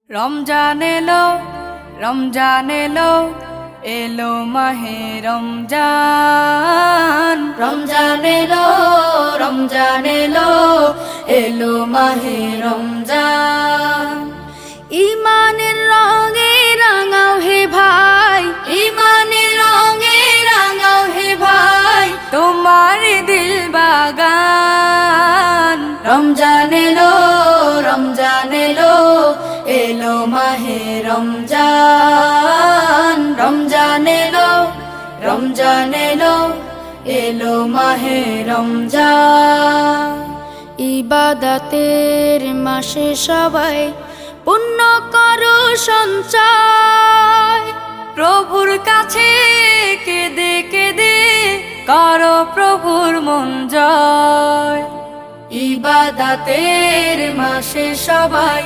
রমজান এলো, রমজান এলো, এলো মাহে রমজান। রমজান এলো, রমজান এলো, এলো মাহে রমজান। ইমানের রঙে রাঙাও হে ভাই, ইমানের রঙে রাঙাও হে ভাই, তোমার দিল বাগান। রমজান এলো, রমজান এলো, এলো মাহে রমজান। রমজান এলো, রমজান এলো, এলো মাহে রমজান। ইবাদতের মাসে সবাই পুণ্য করো সঞ্চয়, প্রভুর কাছে কেঁদে কেঁদে করো প্রভুর মন জয়। ইবাদতের মাসে সবাই